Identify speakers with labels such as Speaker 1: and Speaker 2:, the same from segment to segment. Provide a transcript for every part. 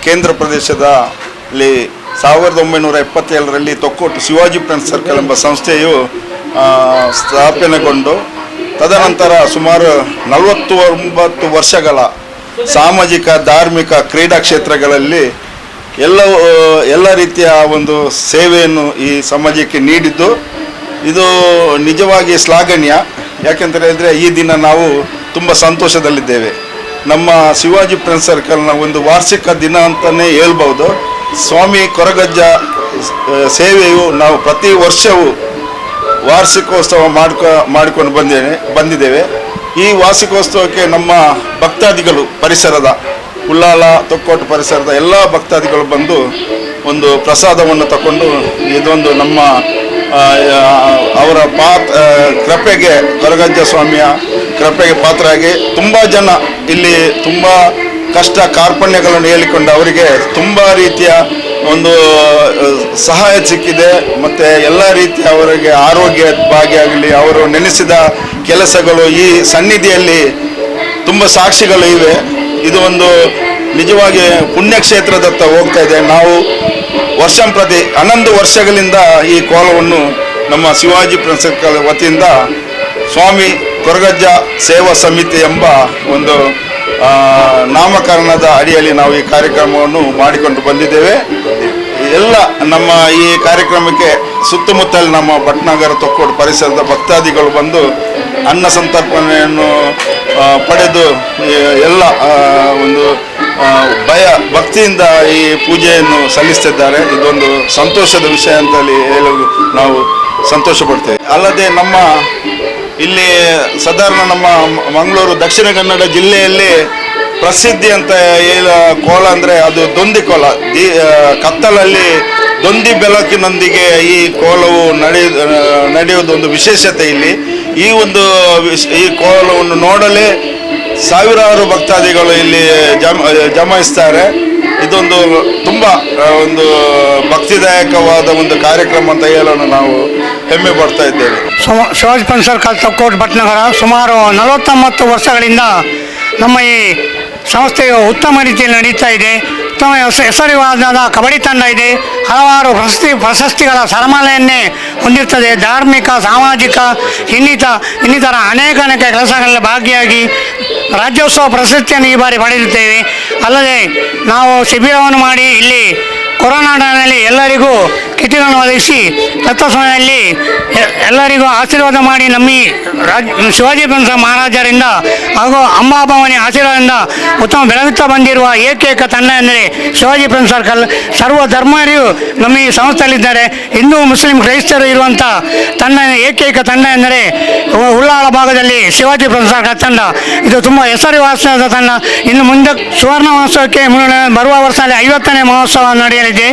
Speaker 1: ಕೇಂದ್ರ ಪ್ರದೇಶದಲ್ಲಿ 1977ರಲ್ಲಿ Thokkottu Shivaji friends circle ಎಂಬ ಸಂಸ್ಥೆಯು ಸ್ಥಾಪನೆಗೊಂಡು ತದನಂತರ ಸುಮಾರು 49 ವರ್ಷಗಳ ಸಾಮಾಜಿಕ, ಧಾರ್ಮಿಕ, ಕ್ರೀಡಾ ಕ್ಷೇತ್ರಗಳಲ್ಲಿ ಎಲ್ಲ ರೀತಿಯ ಒಂದು ಸೇವೆಯನ್ನು ಈ ಸಮಾಜಕ್ಕೆ ನೀಡಿದ್ದು ಇದು ನಿಜವಾಗಿ ಶ್ಲಾಘನೀಯ. ಯಾಕೆಂತೇಳಿದರೆ ಈ ದಿನ ನಾವು ತುಂಬ ಸಂತೋಷದಲ್ಲಿದ್ದೇವೆ. ನಮ್ಮ ಶಿವಾಜಿ ಫ್ರೆಂಡ್ಸ್ ಸರ್ಕಲ್ನ ಒಂದು ವಾರ್ಷಿಕ ದಿನ ಅಂತಲೇ ಹೇಳ್ಬೋದು. ಸ್ವಾಮಿ ಕೊರಗಜ್ಜ ಸೇವೆಯು ನಾವು ಪ್ರತಿ ವರ್ಷವೂ ವಾರ್ಷಿಕೋತ್ಸವ ಮಾಡಿಕೊಂಡು ಬಂದಿದ್ದೇವೆ. ಈ ವಾರ್ಷಿಕೋತ್ಸವಕ್ಕೆ ನಮ್ಮ ಭಕ್ತಾದಿಗಳು, ಪರಿಸರದ ಉಳ್ಳಾಲ, ತೊಕ್ಕೋಟು ಪರಿಸರದ ಎಲ್ಲ ಭಕ್ತಾದಿಗಳು ಬಂದು ಒಂದು ಪ್ರಸಾದವನ್ನು ತಗೊಂಡು ಇದೊಂದು ನಮ್ಮ ಅವರ ಕೃಪೆಗೆ, ಕೊರಗಜ್ಜ ಸ್ವಾಮಿಯ ಕೃಪೆಗೆ ಪಾತ್ರರಾಗಿ ತುಂಬ ಜನ ಇಲ್ಲಿ ತುಂಬ ಕಷ್ಟ ಕಾರ್ಪಣ್ಯಗಳನ್ನು ಹೇಳಿಕೊಂಡು ಅವರಿಗೆ ತುಂಬ ರೀತಿಯ ಒಂದು ಸಹಾಯ ಸಿಕ್ಕಿದೆ. ಮತ್ತು ಎಲ್ಲ ರೀತಿಯ ಅವರಿಗೆ ಆರೋಗ್ಯ ಭಾಗಿಯಾಗಲಿ, ಅವರು ನೆನೆಸಿದ ಕೆಲಸಗಳು ಈ ಸನ್ನಿಧಿಯಲ್ಲಿ ತುಂಬ ಸಾಕ್ಷಿಗಳು ಇವೆ. ಇದು ಒಂದು ನಿಜವಾಗಿ ಪುಣ್ಯಕ್ಷೇತ್ರದತ್ತ ಹೋಗ್ತಾ ಇದೆ. ನಾವು ವರ್ಷಂಪ್ರತಿ 11 ವರ್ಷಗಳಿಂದ ಈ ಕೋಲವನ್ನು ನಮ್ಮ ಶಿವಾಜಿ ಫ್ರೆಂಡ್ಸ್ ಸರ್ಕಲ್ ವತಿಯಿಂದ ಸ್ವಾಮಿ ಕೊರಗಜ್ಜ ಸೇವಾ ಸಮಿತಿ ಎಂಬ ಒಂದು ನಾಮಕರಣದ ಅಡಿಯಲ್ಲಿ ನಾವು ಈ ಕಾರ್ಯಕ್ರಮವನ್ನು ಮಾಡಿಕೊಂಡು ಬಂದಿದ್ದೇವೆ. ಎಲ್ಲ ನಮ್ಮ ಈ ಕಾರ್ಯಕ್ರಮಕ್ಕೆ ಸುತ್ತಮುತ್ತಲು ನಮ್ಮ ಭಟ್ನಗರ, ತೊಕ್ಕೋಟು ಪರಿಸರದ ಭಕ್ತಾದಿಗಳು ಬಂದು ಅನ್ನ ಸಂತರ್ಪಣೆಯನ್ನು ಪಡೆದು ಎಲ್ಲ ಒಂದು ಭಕ್ತಿಯಿಂದ ಈ ಪೂಜೆಯನ್ನು ಸಲ್ಲಿಸ್ತಿದ್ದಾರೆ. ಇದೊಂದು ಸಂತೋಷದ ವಿಷಯ ಅಂತೇಳಿ ಹೇಳಲು ನಾವು ಸಂತೋಷ ಪಡ್ತೇವೆ. ಅಲ್ಲದೆ ನಮ್ಮ ಇಲ್ಲಿ ಸಾಧಾರಣ ನಮ್ಮ ಮಂಗಳೂರು ದಕ್ಷಿಣ ಕನ್ನಡ ಜಿಲ್ಲೆಯಲ್ಲಿ ಪ್ರಸಿದ್ಧಿ ಅಂತ ಕೋಲ ಅಂದರೆ ಅದು ದೊಂದಿ ಕೋಲ. ಕತ್ತಲಲ್ಲಿ ದೊಂದಿ ಬೆಳಕಿನೊಂದಿಗೆ ಈ ಕೋಲವು ನಡೆಯುವುದು ಒಂದು ವಿಶೇಷತೆ ಇಲ್ಲಿ. ಈ ಕೋಲವನ್ನು ನೋಡಲೇ ಸಾವಿರಾರು ಭಕ್ತಾದಿಗಳು ಇಲ್ಲಿ ಜಮಾಯಿಸ್ತಾರೆ. ಇದೊಂದು ತುಂಬ ಒಂದು ಭಕ್ತಿದಾಯಕವಾದ ಒಂದು ಕಾರ್ಯಕ್ರಮ ಅಂತ ಹೇಳಲು ನಾವು ಹೆಮ್ಮೆ ಪಡ್ತಾ ಇದ್ದೇವೆ.
Speaker 2: ಶಿವಾಜಿ ಫ್ರೆಂಡ್ಸ್ ಸರ್ಕಲ್, ತೊಕ್ಕೋಟು, ಭಟ್ನಗರ ಸುಮಾರು 49 ವರ್ಷಗಳಿಂದ ನಮ್ಮ ಈ ಸಂಸ್ಥೆಯು ಉತ್ತಮ ರೀತಿಯಲ್ಲಿ ನಡೀತಾ ಇದೆ. ಉತ್ತಮ ಹೆಸರುವಾದ ಕಬಡ್ಡಿ ತಂಡ ಇದೆ. ಹಲವಾರು ಪ್ರಶಸ್ತಿಗಳ ಸರಮಾಲೆಯನ್ನೇ ಹೊಂದಿರ್ತದೆ. ಧಾರ್ಮಿಕ, ಸಾಮಾಜಿಕ, ಇನ್ನಿತರ ಅನೇಕ ಕೆಲಸಗಳಲ್ಲಿ ಭಾಗಿಯಾಗಿ ರಾಜ್ಯೋತ್ಸವ ಪ್ರಶಸ್ತಿಯನ್ನು ಈ ಬಾರಿ ಪಡೆದಿದ್ದೇವೆ. ಅಲ್ಲದೆ ನಾವು ಶಿಬಿರವನ್ನು ಮಾಡಿ ಇಲ್ಲಿ ಕೊರೋನಾ ಟೈಮ್ನಲ್ಲಿ ಎಲ್ಲರಿಗೂ ಕಿಟ್ಗಳನ್ನು ಒದಗಿಸಿ ರಥೋತ್ಸವದಲ್ಲಿ ಎಲ್ಲರಿಗೂ ಆಶೀರ್ವಾದ ಮಾಡಿ ನಮ್ಮ ಶಿವಾಜಿ ಫ್ರೆಂಡ್ಸ್ ಮಹಾರಾಜರಿಂದ ಹಾಗೂ ಅಂಬಾಭವಾನಿ ಆಶೀರ್ವಾದದಿಂದ ಉತ್ತಮ ಬೆಳಗುತ್ತಾ ಬಂದಿರುವ ಏಕೈಕ ತಂಡ ಎಂದರೆ ಶಿವಾಜಿ ಫ್ರೆಂಡ್ಸ್ ಸರ್ಕಲ್. ಸರ್ವ ಧರ್ಮೀಯರು ನಮ್ಮ ಈ ಸಂಸ್ಥೆಯಲ್ಲಿದ್ದಾರೆ. ಹಿಂದೂ, ಮುಸ್ಲಿಂ, ಕ್ರೈಸ್ತರು ಇರುವಂಥ ತಂಡ, ಏಕೈಕ ತಂಡ ಎಂದರೆ ಉಳ್ಳಾಳ ಭಾಗದಲ್ಲಿ ಶಿವಾಜಿ ಫ್ರೆಂಡ್ಸ್ ಸರ್ಕಲ್ ತಂಡ. ಇದು ತುಂಬ ಹೆಸರುವಾಸದ ತಂಡ. ಇನ್ನು ಮುಂದೆ ಸುವರ್ಣ ಮಹೋತ್ಸವಕ್ಕೆ ಬರುವ ವರ್ಷದಲ್ಲಿ 50ನೇ ಮಹೋತ್ಸವ ನಡೆಯಲಿದೆ.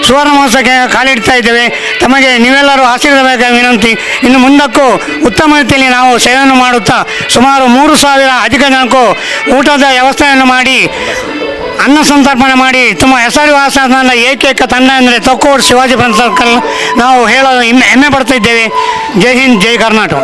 Speaker 2: ಸುವರ್ಣ ಮಹೋತ್ಸವಕ್ಕೆ ಕಾಲಿಡ್ತಾ ಇದ್ದೇವೆ. ತಮಗೆ ನೀವೆಲ್ಲರೂ ಆಶೀರ್ವಾದ ವಿನಂತಿ. ಇನ್ನು ಮುಂದಕ್ಕೂ ಉತ್ತಮ ರೀತಿಯಲ್ಲಿ ನಾವು ಸೇವೆಯನ್ನು ಮಾಡುತ್ತಾ ಸುಮಾರು 3,000 ಅಧಿಕ ಜನಕ್ಕೂ ಊಟದ ವ್ಯವಸ್ಥೆಯನ್ನು ಮಾಡಿ ಅನ್ನ ಸಂತರ್ಪಣೆ ಮಾಡಿ ತುಂಬ ಹೆಸರುವಾಸದ ಏಕೈಕ ತಂಡ ಎಂದರೆ ತೊಕ್ಕೋಟು ಶಿವಾಜಿ ಫ್ರೆಂಡ್ಸ್ ಸರ್ಕಲ್ ನಾವು ಹೇಳಲು ಹೆಮ್ಮೆ ಪಡ್ತಾ ಇದ್ದೇವೆ. ಜೈ ಹಿಂದ್, ಜೈ ಕರ್ನಾಟಕ.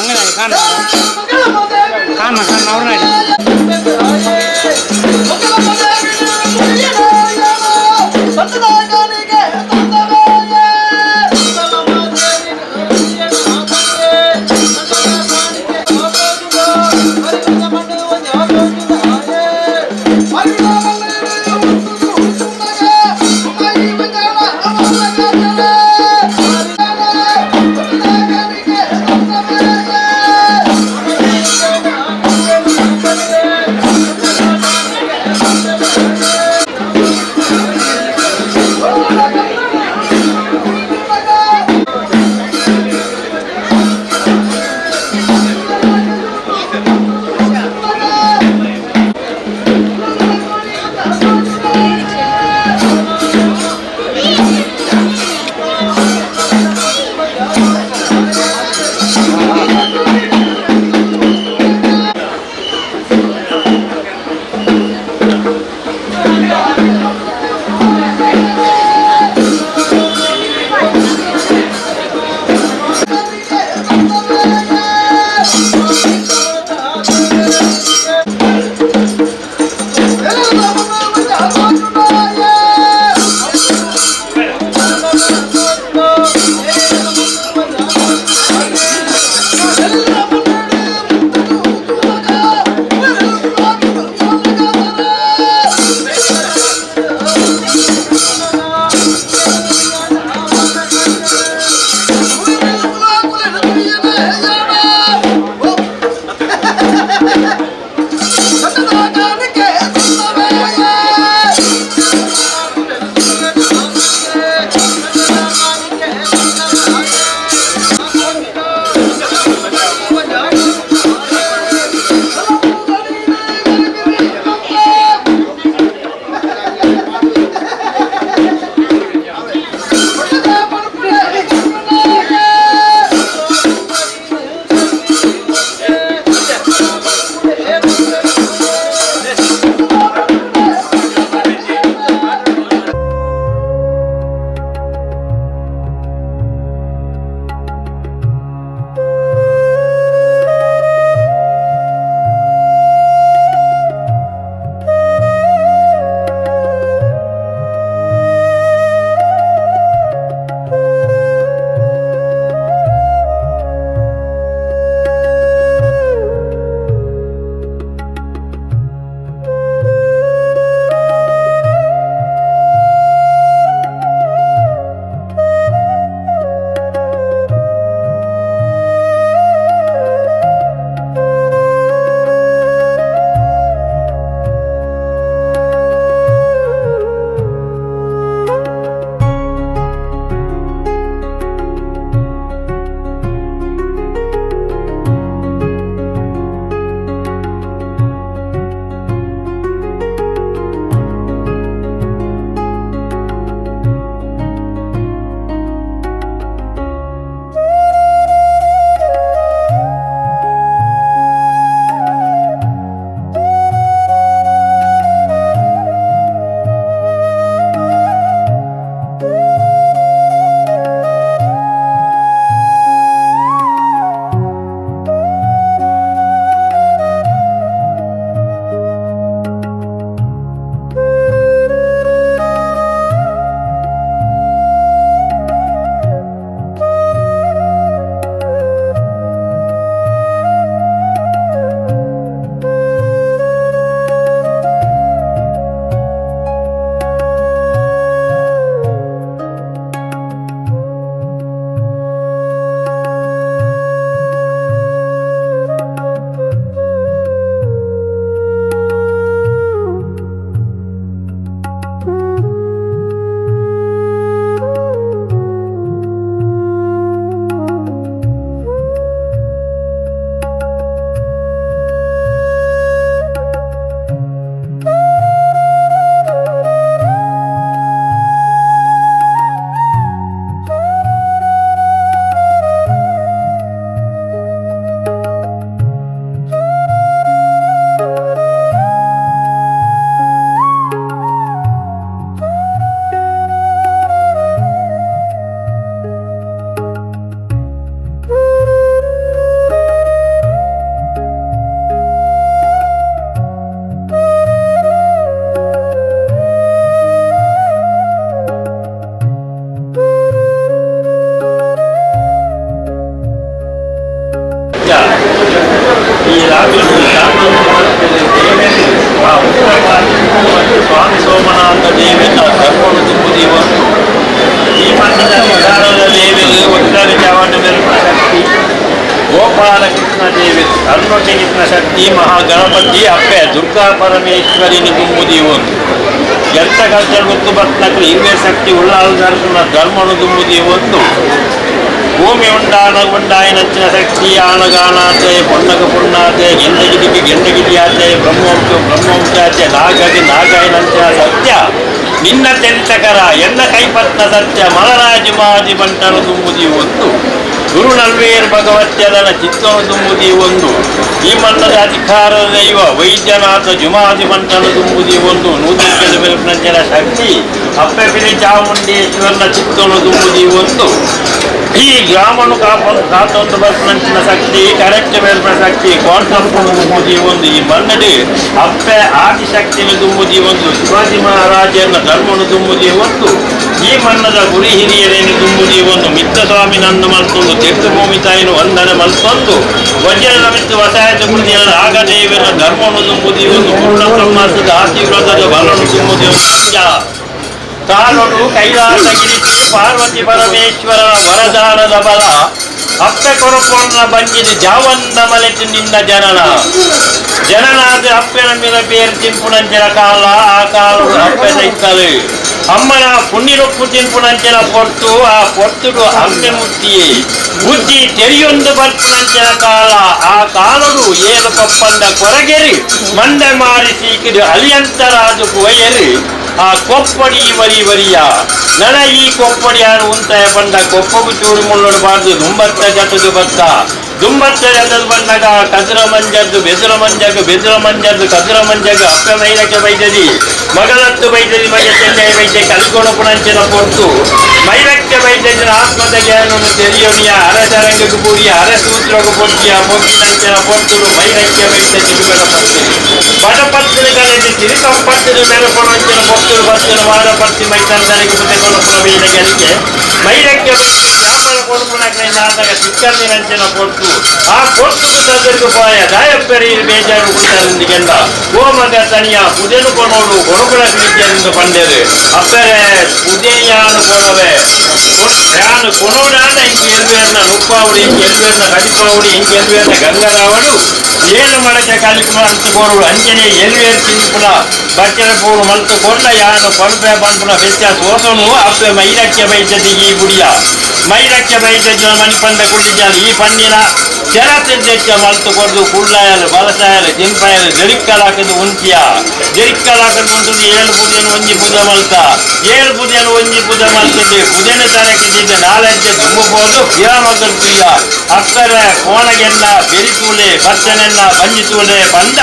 Speaker 2: ಕಾರಣ ಅವ್ರನ್ನ
Speaker 3: ದೇವಿನ ಧರ್ಮವನ್ನು ತುಂಬುವುದಿವನು ಈ ಮಣ್ಣದ ವಿಧಾನದ ದೇವಿಗೆ ಒಟ್ಟಾರೆ ಚಾವಣ್ಣ ಬೆರಪಿನ ಶಕ್ತಿ ಗೋಪಾಲಕೃಷ್ಣ ದೇವಿ ಹನುಮಕೃಷ್ಣ ಶಕ್ತಿ ಮಹಾಗಣಪತಿ ಅಪ್ಪೆ ದುರ್ಗಾ ಪರಮೇಶ್ವರಿని ತುಂಬುವುದಿವನು ಎಂತ ಕಲ್ಚರ್ ಗೊತ್ತು ಬರ್ತನಕ್ಕೆ ಇರುವೆ ಶಕ್ತಿ ಉಳ್ಳಾಲದರ್ಶನ ಧರ್ಮನು ತುಂಬುವುದಿವೊಂದು ಭೂಮಿ ಉಂಡಾಯ ನಚ್ಚಿನ ಶಕ್ತಿ ಆನಗಾನಾತೆ ಪೊನ್ನಗ ಪುಣ್ಣಾತೆ ಗೆಂಡಗಿದಿಗೆ ಗೆಂಡಗಿದಿಯಾತೆ ಬ್ರಹ್ಮವಂಶಾತೆ ನಾಗಾಯ ನಂಚಿನ ಸತ್ಯ ನಿನ್ನ ತೆಂತಕರ ಎನ್ನ ಕೈಪತ್ನ ಸತ್ಯ ಮಲರಾಜು ಮಾಜಿ ಬಂಟನು ತುಂಬುದಿ ಒಂದು ಗುರು ನಲ್ವೇರ್ ಭಗವತ್ಯದನ ಚಿತ್ತನು ತುಂಬುದಿ ಒಂದು ಈ ಮನ್ನದ ಅಧಿಕಾರದ ದೈವ ವೈದ್ಯನಾಥ ಜುಮಾದಿ ಬಂಟನು ತುಂಬುದಿ ಒಂದು ನೂತನ ಬೆಳಪಿನ ಶಕ್ತಿ ಅಪ್ಪೆ ಬಿಳಿ ಚಾಮುಂಡೇಶ್ವರನ ಚಿತ್ತನು ತುಂಬುದಿ ಒಂದು ಈ ಗ್ರಾಮನು ಕಾತೊಂದು ಬಸ್ನಂಚಿನ ಶಕ್ತಿ ಕರೆಕ್ಟ್ ಬೆಳಪಿನ ಶಕ್ತಿ ಕಾನ್ಸಂಪನ್ನು ತುಂಬುದಿ ಒಂದು ಈ ಮನ್ನಡಿ ಅಪ್ಪೆ ಆದಿಶಕ್ತಿಯನ್ನು ತುಂಬುದಿ ಒಂದು ಶಿವಾಜಿ ಮಹಾರಾಜನ ಧರ್ಮನು ತುಂಬುದಿ ಒಂದು ಈ ಮನ್ನದ ಗುರಿ ಹಿರಿಯರೇನು ತುಂಬುದಿ ಒಂದು ಮಿತ್ರ ಸ್ವಾಮಿ ನನ್ನ ಮಲ್ತೊಂದು ತೀರ್ಥಭೂಮಿ ತಾಯಿನ ವಂದನೆ ಮಲ್ತೊಂದು ವಜ್ರದ ಮಿತ್ರ ವಸಾಯದ ಕೃತಿಯನ್ನು ಆಗದೇವರ ಧರ್ಮವನ್ನು ತುಂಬುದಿ ಒಂದು ಪೂರ್ಣ ಬ್ರಹ್ಮಾಸದ ಆಶೀರ್ವಾದದ ಬಲನು ತುಂಬುದಿ ಒಂದು ತಾನೊಡು ಕೈಲಾಸಗಿರಿಸಿ ಪಾರ್ವತಿ ಪರಮೇಶ್ವರ ವರದಾನದ ಬಲ ಅಪ್ಪೆ ಕೊರಪೊನ್ನ ಬಂಜಿದ ಜಾವನ್ನ ಮಲೆತು ನಿನ್ನ ಜನನಾದ ಅಪ್ಪೆನ ಮೇಲೆ ಬೇರು ತಿಂಪುನಂಚನ ಕಾಲ ಆ ಕಾಲ ಅಪ್ಪೆ ಸೈತಲು ಅಮ್ಮನ ಪುಣ್ಯರೊಪ್ಪು ತಿಂಪುನಂಚನ ಪೊಟ್ಟು ಆ ಪೊಟ್ಟುಡು ಅಮ್ಮೆ ಮುತ್ತಿಯೇ ಬುದ್ಧಿ ತೆರಿಯೊಂದು ಬರ್ಪುನಂಚನ ಕಾಲ ಆ ಕಾಲಡು ಏಳು ಕಪ್ಪಂದ ಕೊರಗೆರಿ ಮಂಡೆ ಮಾರಿ ಸೀಕಿದು ಅಲಿಯಂತರಾಜು ಒಯ್ಯರಿ ಆ ಕೊಪ್ಪಡಿ ವರಿಯ ನನ ಈ ಕೊಪ್ಪಡಿ ಯಾರು ಉಂಟಾಯ ಬಂದ ಕೊಪ್ಪಗು ಚೂರು ಮುಳ್ಳೊಡಬಾರ್ದು ದುಂಬತ್ತ ಜಟದು ಬತ್ತ ದುಂಬತ್ತ ಜಟದು ಬಂದಾಗ ಕದ್ರ ಮಂಜದ್ದು ಬೆದರ ಮಂಜದ್ದು ಕದ್ರ ಮಂಜಗ ಅಪ್ಪ ಮೈಲಕ್ಕೆ ಬೈದದಿ ಮಗಳತ್ತು ಬೈದದಿ ಮಗ ಚೆನ್ನೈ ವೈದ್ಯ ಕಲಿಕೊಣ ಪುಣಂಚನ ಪೊಟ್ಟು ಮೈಲಕ್ಕೆ ಬೈದದಿನ ಆತ್ಮದ ಜ್ಞಾನವನ್ನು ತೆರೆಯೋನಿಯ ಅರಸರಂಗಕ್ಕೆ ಕೂಡಿಯ ಅರಸೂತ್ರಗ ಪೊಟ್ಟಿಯ ಮೊಗ್ಗಿನಂಚನ ಪೊಟ್ಟುಡು ಮೈಲಕ್ಕೆ ಬೈದ ಚಿಗುಗಳ ಪಟ್ಟಪತ್ತಿನ ಕಲೆದು ತಿರುಕಂಪಟ್ಟಿನ ಮೆರಪೊಣಂಚನ ಪೊಟ್ಟುಡು ಬತ್ತಿನ ವಾರಪತ್ತಿ ಮೈತಂದರಿಗೆ ಮುತೆಕೊಂಡು ಪ್ರವೀಣ ಗೆಲಿಕೆ ಮೈಲಕ್ಕೆ ಚಾಮರ ಕೊಡುಪುಣಕನಾದಾಗ ಸಿಕ್ಕಂದಿನಂಚನ ಪೊಟ್ಟು ಆ ಪೊಟ್ಟು ತದರ್ಗು ಪಾಯ ದಾಯಪ್ಪರಿ ಬೇಜಾರು ಕುಂಟರಿಂದಿಗೆಂದ ಗೋಮಗ ತನಿಯ ಪುದೆನು ಕೊನೋಡು ಕೊಡುಪುಳ ವಿದ್ಯೆಯಿಂದ ಪಂಡೆರು ಅಪ್ಪರೆ ಪುದೆಯಾನು ಕೊಡವೆ ಯಾನು ಕೊನೋಡಾನ ಹಿಂಗೆ ಎಲ್ವೇರ್ನ ನುಪ್ಪಾವುಡಿ ಹಿಂಗೆ ಎಲ್ವೇರ್ನ ಕಡಿಪಾವುಡಿ ಹಿಂಗೆ ಎಲ್ವೇರ್ನ ಗಂಗರಾವಡು ಏನು ಮಡಕೆ ಕಲಿಪು ಮಲ್ತು ಕೋರುಡು ಅಂಜನೆ ಎಲ್ವೇರ್ ತಿನ್ಪುಲ ಬಟ್ಟೆರ ಪೂರು ಮಲ್ತು ಕೊಂಡ ಯಾನು ಕೊಳಪೆ ಬಂಪುನ ವ್ಯತ್ಯಾಸ ಓಸೋನು ಅಪ್ಪೆ ಮೈಲಕ್ಕೆ ಬೈದದಿ ಈ ಬುಡಿಯ ಮೈಲಕ್ಕೆ ಬೈದಜ್ಜ ಮಣಿಪಂಡ ಕುಡಿಜಾಲು ಈ ಪಂಡಿನ ತೆರತೆಚ್ಚ ಮಲ್ತು ಕೊಡ್ದು ಕುಳ್ಳಾಯಲು ಬಲಸಾಯಲು ತಿನ್ಪಾಯಲು ಜರಿಕ್ಕಲಾಕದು ಉಂಚಿಯ ಜರಿಕ್ಕಲಾಕದು ಉಂಟು ಏಳು ಬುದಿಯನ್ನು ಒಂಜಿ ಬುಧ ಮಲ್ತ ಏಳು ಬುದಿಯನ್ನು ಒಂಜಿ ಬುಧ ಮಲ್ತದ್ದು ಬುಧನ ತರಕಿದ್ದ ನಾಲೆಜ್ಜೆ ತುಂಬಬಹುದು ಪಿರಾಮಗಲ್ಪಿಯ ಅಕ್ಕರೆ ಕೋಣಗೆಲ್ಲ ಬೆರಿತೂಲೆ ಭತ್ತನೆಲ್ಲ ಬಂಜಿತೂಲೆ ಬಂದ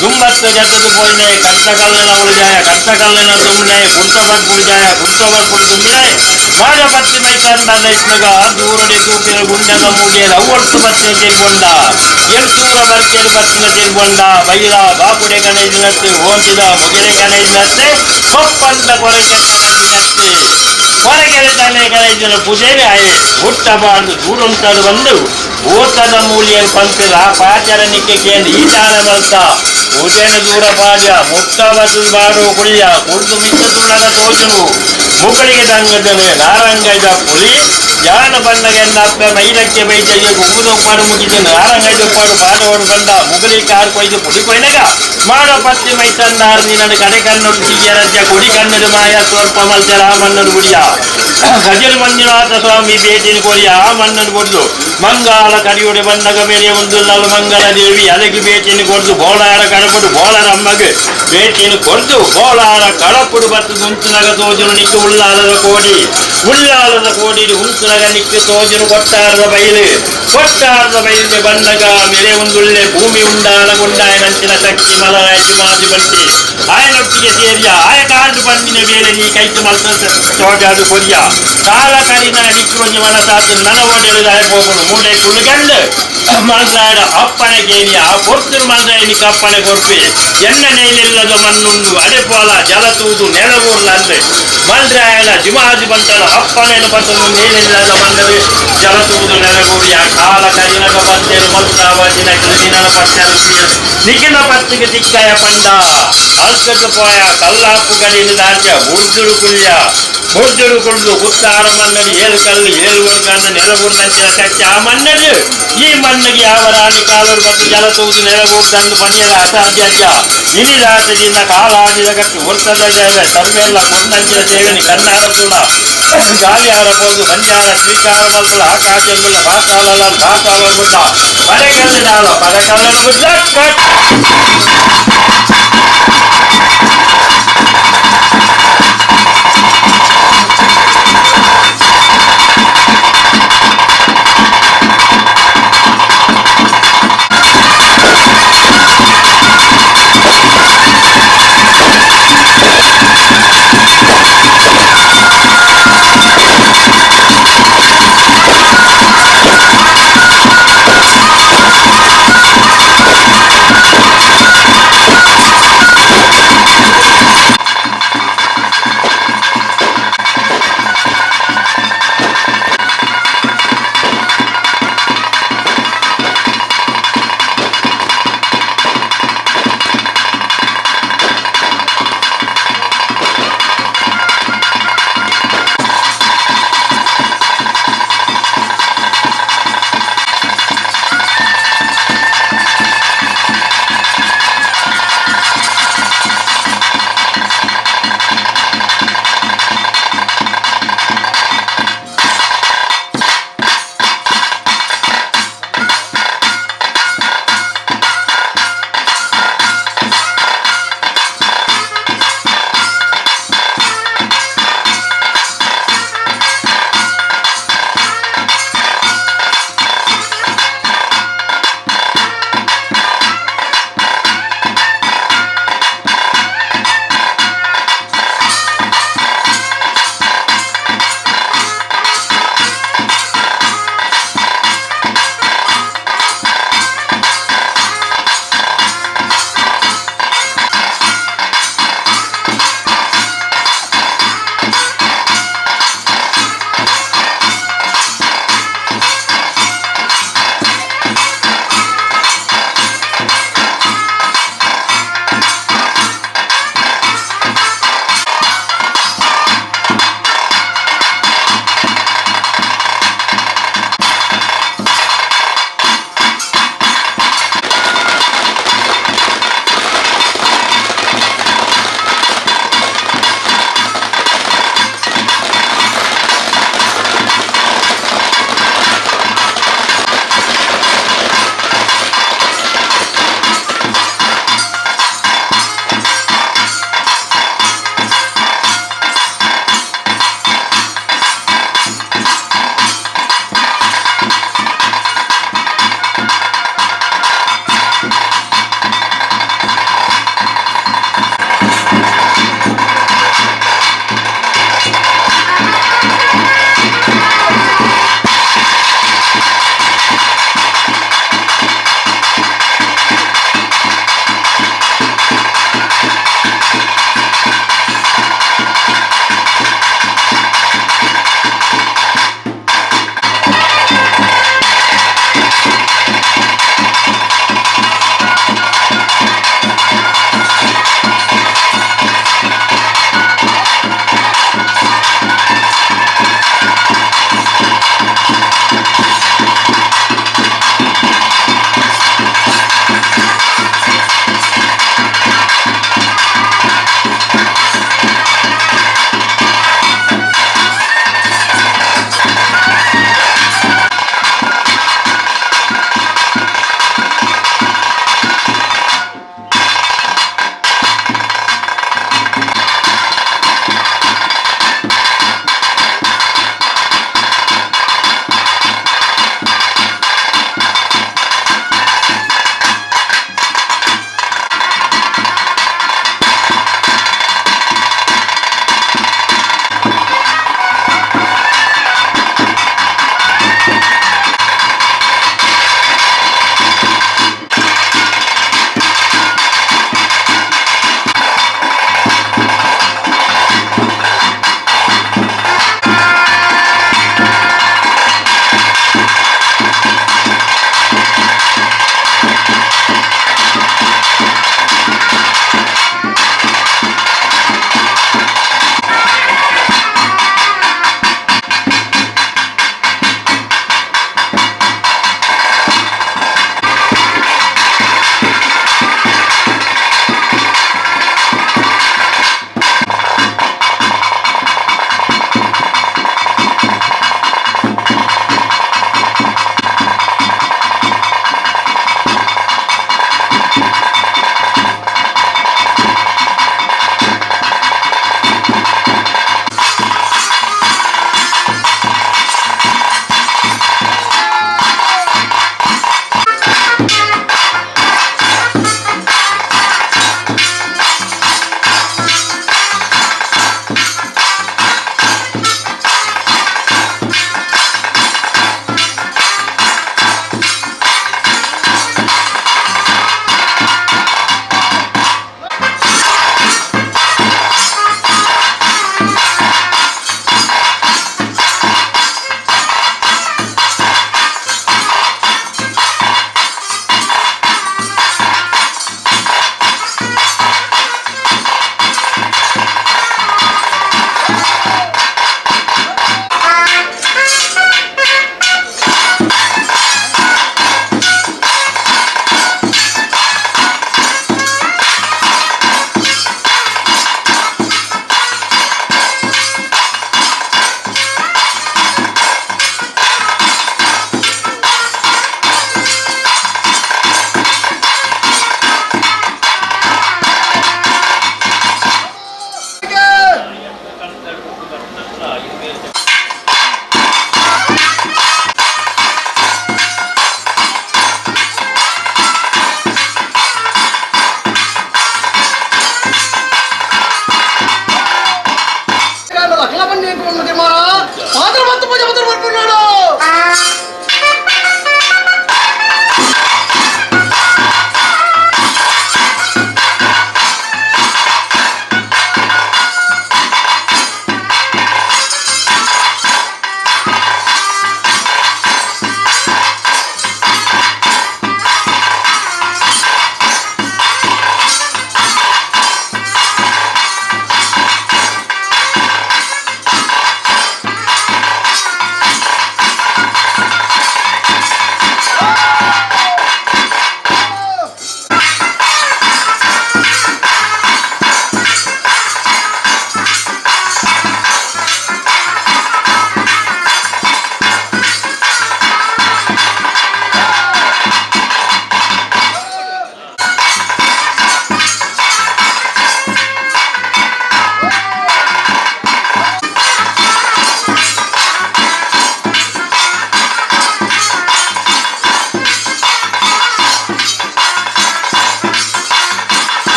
Speaker 3: ದುಂಬತ್ತು ಜತದು ಪೋಯ್ನೆ ಕಟ್ಟಕಲ್ಲಿನ ಉಳಿಜಾಯ ಕಟ್ಟಕಲ್ಲಿನ ತುಮ್ನೆ ಕುಂಟಬರ್ಪು ಉಳಿಜಾಯ ಕುಂಟಬರ್ಪು ತುಂಬಿನಾಯ ಮಾಡ ಪತ್ತಿ ಮೈತಂದ ಇಟ್ಲಗ ದೂರಡಿ ತೂಪಿನ ಗುಂಡದ ಮೂಡಿಯಲು ಅವತ್ತು ಬತ್ತೆ ತಿರ್ಕೊಂಡ ಎಲ್ತೂರ ಬರ್ಕೆಲು ಬತ್ತಿನ ತಿರ್ಕೊಂಡ ಬೈರ ಬಾಪುಡೆ ಕಣೈದಿನತ್ತೆ ಓದಿದ ಮುಗಿರೆ ಕಣೈದಿನತ್ತೆ ಒಪ್ಪಂದ ಕೊರಕೆ ತನದಿನತ್ತೆ ಹೊರಗೆರೆ ತಾನೇ ಕಣೈದಿನ ಪುಜೇರಿ ಆಯೆ ಹುಟ್ಟಬಾರ್ದು ದೂರುಂಟಲು ಬಂದು ಓತದ ಮೂಲಿಯನ್ ಪಂಪಿರ ಪಾಚರನಿಕೆ ಕೇಂದ್ರ ಈ ತಾನ ಮಲ್ತ ಉದೇನ ದೂರ ಪಾಡ್ಯ ಮುಕ್ತವದು ಬಾಡು ಕುಳಿಯ ಕುಡಿದು ಮಿಕ್ಕ ತುಳ್ಳಗ ತೋಜನು ಮುಗಳಿಗೆ ತಂಗದನೆ ನಾರಂಗೈದ ಪುಲಿ ಯಾನ ಬಣ್ಣಗೆಂದ ಅಪ್ಪೆ ಮೈಲಕ್ಕೆ ಬೈದಗೆ ಗುಮ್ಮುದೊಪ್ಪಾಡು ಮುಗಿದು ನಾರಂಗೈದೊಪ್ಪಾಡು ಪಾಡೋಡು ಬಂದ ಮುಗಲಿ ಕಾರ್ ಕೊಯ್ದು ಪುಡಿ ಕೊಯ್ನಗ ಮಾಡೋ ಪತ್ತಿ ಮೈತಂದಾರ ನಿನ್ನ ಕಡೆ ಕಣ್ಣೊಡು ಸಿಗಿಯರಜ್ಜ ಕುಡಿ ಕಣ್ಣದು ಮಾಯ ಸ್ವಲ್ಪ ಮಲ್ತ ರಾಮಣ್ಣನು ಗುಡಿಯ ಗಜಲ್ ಮಂಜುನಾಥ ಸ್ವಾಮಿ ಭೇಟಿನ ಕೊಡಿಯ ಆ ಮಣ್ಣನ್ನು ಕೊಡ್ದು ಮಂಗಾಳ ಕಡಿಯೋಡೆ ಬಂದಾಗ ಮೇಲೆ ಒಂದು ನಲ್ಲು ಮಂಗಳ ದೇವಿ ಅದಕ್ಕೆ ಭೇಟಿನ ಕೊಡ್ದು ಬೋಳಾರ ಕಡಪಡು ಬೋಳರ ಅಮ್ಮಗೆ ಭೇಟಿನ ಕೊಡ್ದು ಬೋಳಾರ ಕಡಪಡು ಬತ್ತು ಉಂಚುನಗ ತೋಜನು ನಿಕ್ಕು ಉಳ್ಳಾಲದ ಕೋಡಿ ಉಂಚುನಗ ನಿಕ್ಕು ತೋಜನು ಕೊಟ್ಟಾರದ ಬೈಲು ಬಂದಾಗ ಮೇಲೆ ಒಂದುಳ್ಳೆ ಭೂಮಿ ಉಂಡಾಲಗೊಂಡಾಯ ನಂಚಿನ ಶಕ್ತಿ ಮಲರಾಜು ಮಾಜು ಬಂಟಿ ಆಯನೊಟ್ಟಿಗೆ ಸೇರಿಯ ಆಯ ಕಾಡು ಬಂದಿನ ಮೇಲೆ ನೀ ಕೈತು ಮಲ್ತ ಚೋಜಾದು ಕೊರಿಯ ಕಾಲ ಕರಿನ ನಿಕ್ರೋಜಿ ಮನಸಾತು ನನ ಓಡಿದಾಯ ಹೋಗನು ಮೂಡೆ ಕುಳುಗಂಡು ಮಲ್ದಾಡ ಅಪ್ಪಣೆ ಕೇರಿಯ ಆ ಕೊರ್ತರು ಮಲ್ದಾಯನಿಕ ಅಪ್ಪಣೆ ಕೊರ್ಪೆ ಎನ್ನ ನೇಲಿಲ್ಲದ ಮಣ್ಣುಂಡು ಅಡೆ ಪೋಲ ಜಲ ತೂದು ನೆಲವೂರ್ಲ ಅಂದ್ರೆ ಮಲ್ರಾಯನ ಜುಮಾಜು ಬಂತನ ಅಪ್ಪಣೆಯನ್ನು ಬತ್ತನು ನೇಲಿಲ್ಲದ ಮಣ್ಣರು ಜಲ ತೂದು ನೆಲಗೂರಿಯ ಕಾಲ ಕರಿನಗ ಬಂತೆರು ಮಲ್ಕಾವಾಜಿನ ಕಿಲದಿನ ಪಟ್ಟಾರು ನಿಖಿಲ ಪತ್ತಿಗೆ ತಿಕ್ಕಾಯ ಪಂಡ ಅಲ್ಕಟ್ಟು ಪೋಯ ಕಲ್ಲಾಪು ಗಡಿನ ದಾಟ್ಯ ಬುರ್ಜುಡು ಕುಲ್ಯ ಬುರ್ಜುಡು ಕುಳ್ದು ಕುತ್ತಾರ ಮನ್ನಡಿ ಏಳು ಕಲ್ಲು ಏಳು ವರ್ಗನ ನೆಲಗುರ್ನಂಚಿನ ಕಚ್ಚ ಆ ಮನ್ನಡಿ ಈ ಮಣ್ಣಿಗೆ ಯಾವ ರಾಣಿ ಕಾಲರು ಮತ್ತು ಜಲ ತೂದು ನೆಲಗೂರು ತಂದು ಮನೆಯದ ಅಸಾಧ್ಯ ಇನಿದಾಟದಿಂದ ಕಾಲಾಡಿದ ಕಟ್ಟಿ ಹೊರ್ತದ ಸರ್ವೆಲ್ಲ ಕೊಂಡಂಚಿನ ಸೇವನಿ ಕನ್ನಾಡ ಪುಲ್ಲ ಗಾಳಿಯಾರ ಪೋದು ಮಂಜಾರ ಶ್ರೀಕಾರ ಮಲ್ಪಲ ಆಕಾಶಂಗುಲ್ಲ ಪಾತಾಳ ಪಾತಾಳ ಗುಡ್ಡ ಪಡೆಗಲ್ಲಿನಾಳ ಪಡೆಕಲ್ಲನ ಗುಡ್ಡ ಕಟ್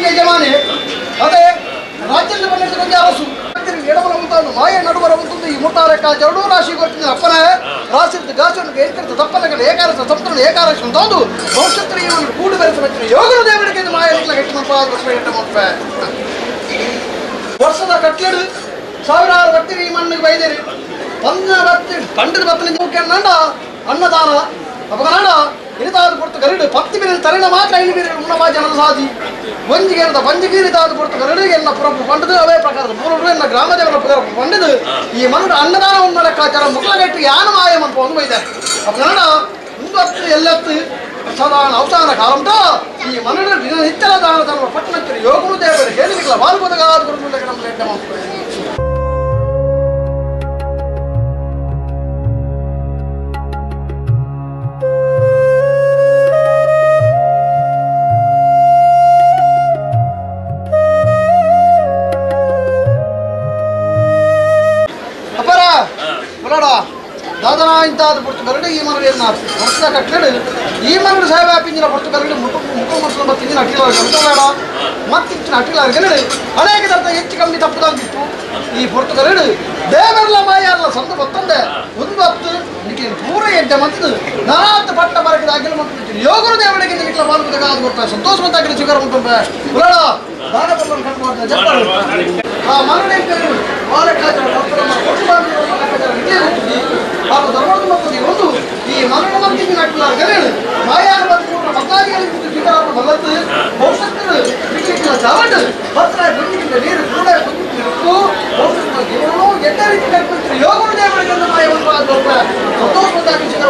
Speaker 4: ರಾಜ್ಯಕ್ಕೆ ಯಜಮಾನಿ ಅದೇ ರಾಜ್ಯದಲ್ಲಿ ಬಂದಿರ್ತಕ್ಕಂಥ ಅರಸು ಎಡಬಲ ಮುಂತಾದ ಮಾಯ ನಡುವರ ಮುಂತಂದು ಈ ಮುಟ್ಟಾರಕ್ಕ ಜರಡೂ ರಾಶಿ ಕೊಟ್ಟಿದ್ದ ಅಪ್ಪನ ರಾಶಿರ್ದು ಗಾಸನ್ನು ಏರ್ಕರಿತ ತಪ್ಪನ ಏಕಾರಸ ಸಂಪೂರ್ಣ ಏಕಾರಸ ಅಂತಂದು ಭವಿಷ್ಯತ್ರಿ ಇವನು ಕೂಡು ಬೆರೆಸಬೇಕು ಯೋಗನ ದೇವರಿಗೆ ಮಾಯ ಗಟ್ಟಿ ಮಪ್ಪ ವರ್ಷದ ಕಟ್ಲೆಡು ಸಾವಿರಾರು ಭಕ್ತರು ಈ ಮಣ್ಣಿಗೆ ಬೈದೇರಿ ಪಂಡದ ಭಕ್ತನಿಗೆ ಮುಖ್ಯ ನಂಡ ಅನ್ನದಾನ ಅಪಗನಾಡ ಇರಿತಾದು ಕೊಡ್ತು ಗರುಡು ಪತ್ತಿ ಬೇರೆ ತರಣ ಮಾತ್ರ ಐದು ಬೇರೆ ಉಣ್ಣಮ ಜನದ ಸಾಧಿ ಬಂಜಿಗೆ ಬಂಜಿಗೆ ಇರಿತಾದು ಕೊಡ್ತು ಗರುಡು ಎನ್ನ ಪ್ರಭು ಪಂಡದು ಅವೇ ಪ್ರಕಾರದ ಪೂರ್ವರು ಎನ್ನ ಗ್ರಾಮ ದೇವರ ಪಂಡದು ಈ ಮನುಡು ಅನ್ನದಾನವನ್ನು ಲೆಕ್ಕಾಚಾರ ಮುಖಗಟ್ಟಿಗೆ ಯಾನ ಮಾಯಮಂತ ಒಂದು ಬೈದೆ ಅಪಗನಾಡ ಮುಂದತ್ತು ಎಲ್ಲತ್ತು ಸದಾನ ಅವಸಾನ ಕಾಲಂತ ಈ ಮನುಡು ನಿತ್ಯಲ ದಾನ ಧರ್ಮ ಪಟ್ಟಣಕ್ಕೆ ಯೋಗನು ದೇವರು ಹೇಳಿಲ್ಲ ಬಾಲ್ಬೋದಗಾದ ಗುರುಗಳ ನಮ್ಮ ಲೆಕ್ಕ ಮಾಡ್ತಾರೆ ದಾದನ ಇಂತಾದ ಪುರ್ತು ಕರಡು ಈ ಮನವಿ ವರ್ಷದ ಕಟ್ಟಡ ಈ ಮನವಿ ಸಾಹೇಬ ಪಿಂಜಿನ ಪುರ್ತು ಕರಡು ಮುಖ ಮುಸ್ಲಿಂ ಬತ್ತಿಂಜಿನ ಅಟ್ಟಿಲಾರ ಗಂಟಬೇಡ ಮತ್ತಿಂಚಿನ ಅಟ್ಟಿಲಾರ ಗರಡು ಅನೇಕ ದರ್ತ ಹೆಚ್ಚು ಕಮ್ಮಿ ತಪ್ಪುದಾಗಿತ್ತು ಈ ಪುರ್ತು ಕರಡು ದೇವರಲ್ಲ ಮಾಯಲ್ಲ ಸಂದ ಬತ್ತಂದೆ ಒಂದು ಹತ್ತು ನಿಕ್ಕೆ ಪೂರ ಎಡ್ಡೆ ಮತ್ತು ನಾನಾತ್ ಪಟ್ಟ ಬರಕಿದ ಅಗಿಲ ಮತ್ತು ಯೋಗರು ದೇವರಿಗೆ ನಿಕ್ಲ ಬಾಲ್ಬುದಾಗ ಅದು ಬರ್ತಾರೆ ಸಂತೋಷ ಮಂತಾಗಿನ ಸ್ವೀಕಾರ ಮಾಡ್ಕೊಂಡೆ ಉಳಾಡ ದಾನ ಬರ್ಕೊಂಡು ಕಟ್ಟು ಮಾಡ್ತಾರೆ ಜಪ್ಪಾಡು ಆ ಮನವಿ ವಾರಕ್ಕಾಚಾರ ಹಾಗೂ ಧರ್ಮದ ಮಕ್ಕಳಿಗೆ ಒಂದು ಈ ಮರಣ ಮಂದಿಗೆ ನಾಟಲಾರ ಗರೇಳು ಮಾಯಾರ ಬಂದು ಮಕ್ಕಳಿಗೆ ಸ್ವೀಕಾರ ಬಲ್ಲತ್ತು ಭವಿಷ್ಯತ್ತು ವಿಷಯಕ್ಕಿಲ್ಲ ಚಾವಟ್ಟು ಪತ್ರ ಬಂದಿದ್ದ ನೀರು ಕೂಡ ಬಂದಿತ್ತು ಭವಿಷ್ಯತ್ತು ಜೀವನವು ಎಡ್ಡ ರೀತಿ ಕಲ್ಪಿಸಿದ್ರು ಯೋಗರು ದೇವರಿಗೆ ಮಾಯವನ್ನು ಸಂತೋಷ ಸ್ವೀಕಾರ